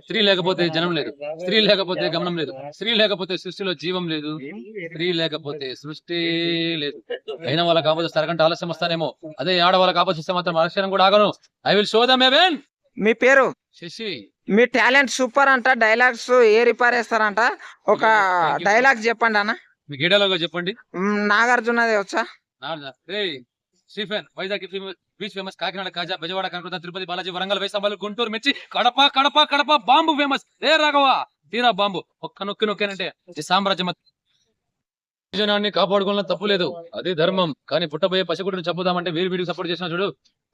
స్త్రీ లేకపోతే జనం లేదు, స్త్రీ లేకపోతే గమనం లేదు, స్త్రీ లేకపోతే సృష్టిలో జీవం లేదు, స్త్రీ లేకపోతే సృష్టి లేదు. అయినా వాళ్ళకి ఆపోజిట్ అరగంట ఆలస్యం వస్తానేమో, అదే ఆడవాళ్ళకి ఆపోజిట్ మాత్రం అక్షరం కూడా ఆగను. I will show them even. మీ పేరు? శశి. మీ టాలెంట్ సూపర్ అంట. డైలాగ్స్ రిపేర్ చేస్తారంట. ఒక డైలాగ్ చెప్పండి అన్న. మీ గీడలో చెప్పండి. నాగార్జునది వచ్చా? Stephen, Vizag beach famous, Kakinada కాజా, బెజవాడ కనకదుర్గ, తిరుపతి బాలాజీ, వరంగల్ వేసంబాలు, గుంటూరు మిర్చి, కడప కడప కడప బాంబు ఫేమస్. ఏ రాఘవ తీరా బాంబు ఒక్క నొక్కి నొక్కానంటే ఈ సామ్రాజ్యం. జనాన్ని కాపాడుకోవాలని తప్పు లేదు, అది ధర్మం. కానీ పుట్టబోయే పసిగుడ్డును చంపుదామంటే వీడికి సపోర్ట్ చేసిన చూడు,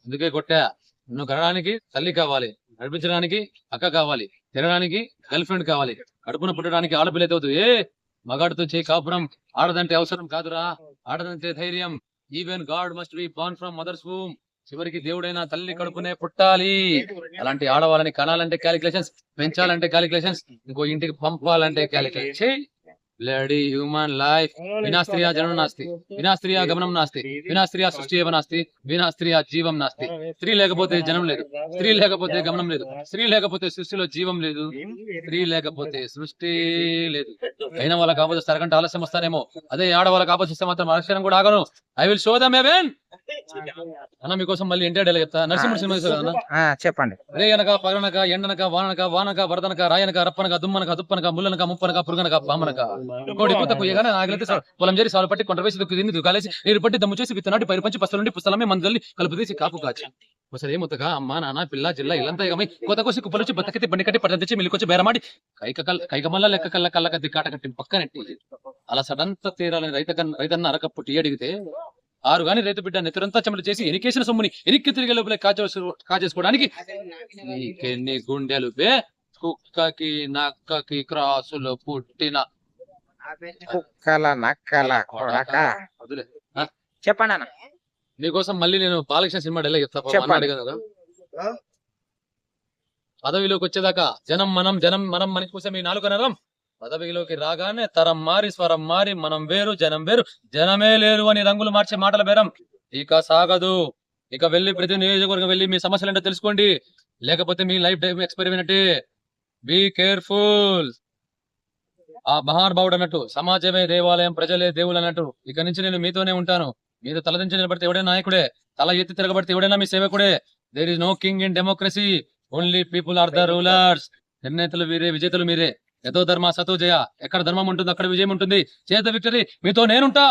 అందుకే కొట్టా. నువ్వు కనడానికి తల్లి కావాలి, నడిపించడానికి అక్క కావాలి, తినడానికి గర్ల్ ఫ్రెండ్ కావాలి, కడుపున పుట్టడానికి ఆడపిల్లతో ఏ మగాడితో చేయి కాపురం. ఆడదంటే అవసరం కాదురా, ఆడదంటే ధైర్యం. Even God must be born from mothers womb. చివరికి దేవుడైనా తల్లి కడుపునే పుట్టాలి. అలాంటి ఆడవాళ్ళని కనాలంటే క్యాలిక్యులేషన్స్, పెంచాలంటే క్యాలిక్యులేషన్స్, ఇంకో ఇంటికి పంపాలంటే క్యాలిక్యులేషన్. Bloody human life. వినా స్త్రియా జనం నాస్తి, వినా స్త్రియా గమనం నాస్తి, వినా స్త్రియా సృష్టి ఏవ నాస్తి, వినా స్త్రియా జీవం నాస్తి. స్త్రీ లేకపోతే జనం లేదు, స్త్రీ లేకపోతే గమనం లేదు, స్త్రీ లేకపోతే సృష్టిలో జీవం లేదు, స్త్రీ లేకపోతే సృష్టి లేదు. అయినా వాళ్ళకి ఆపోజిట్ అరగంట ఆలస్యం వస్తానేమో, అదే ఆడవాళ్ళకి ఆపోజిట్ మాత్రం అక్షరం కూడా ఆగను. I will show them even. అన్న మీకోసం మళ్ళీ ఎన్టీఆర్ డైలాగ్ చెప్తా. నరసింహుడు సినిమా చెప్పండి. రే అనక పగనక ఎండనక వానక వానక వరదనక రాయనక రప్పనక దుమ్మనక దుప్పనక ముల్లనక ముప్పనక పురుగనక పామనక కోడి పుత్త కుయ్యగానే నాగలితే పొలం చేరి సాలు పట్టి కొండ వేసి దుక్కు కాలేసి నీరు పట్టి దమ్ము చేసి విత్తనాటి పైరు పంచి పస్తుల నుండి పుస్తలమే మందుల్ని కలుపు తీసి కాపు కాచి ఒకసారి ఏముత్తగా అమ్మ నాన్న పిల్ల జిల్లా ఇల్లంతా ఎగమై కొత్త కోసి కుప్పలొచ్చి బతకతి బండి కట్టి పట్టణ తెచ్చి మిల్లికొచ్చి బేరమాడి కైకమల్ల లెక్క కళ్ళ కళ్ళ కత్తి కాట కట్టి పక్కనెట్టి అలా సడంత తీరాలని రైతన్న అరకప్పు టీ అడిగితే ఆరు గాని రైతు బిడ్డ నెత్తురంతా చెమట చేసి ఎనికేసిన సొమ్ముని ఎనిక్కి తిరిగే లోపలే కాచేసుకోవడానికి నీకెన్ని గుండెలు బే కుక్కకి నక్కకి క్రాసులు పుట్టిన కుక్కల నక్కల కొడక. చెప్పండి అన్న. మీకోసం మళ్ళీ నేను బాలకృష్ణ సినిమా డైలాగ్ చెప్తా. పదవిలోకి వచ్చేదాకా జనం మనం మనిషి కోసం ఈ నాలుగు నరం. పదవిలోకి రాగానే తరం మారి స్వరం మారి మనం వేరు జనం వేరు జనమే లేరు అని రంగులు మార్చే మాటల బేరం ఇక సాగదు. ఇక వెళ్ళి ప్రతి నియోజకవర్గం వెళ్ళి మీ సమస్యలు ఏంటో తెలుసుకోండి, లేకపోతే మీ లైఫ్ టైం ఎక్స్పైర్ అయినట్టే. Be careful. ఆ మహానుభావుడు అన్నట్టు సమాజమే దేవాలయం, ప్రజలే దేవులు అన్నట్టు ఇక నుంచి నేను మీతోనే ఉంటాను. మీరు తలదించి నిలబడితే ఎవడైనా నాయకుడే, తల ఎత్తి తిరగబడితే ఎవడైనా మీ సేవకుడే. There is no king in democracy, only people are the rulers. నిర్ణేతలు మీరే, విజేతలు మీరే. యతో ధర్మ సతో జయ. ఎక్కడ ధర్మం ఉంటుందో అక్కడ విజయం ఉంటుంది. చేత విక్టరీ. మీతో నేనుంటా.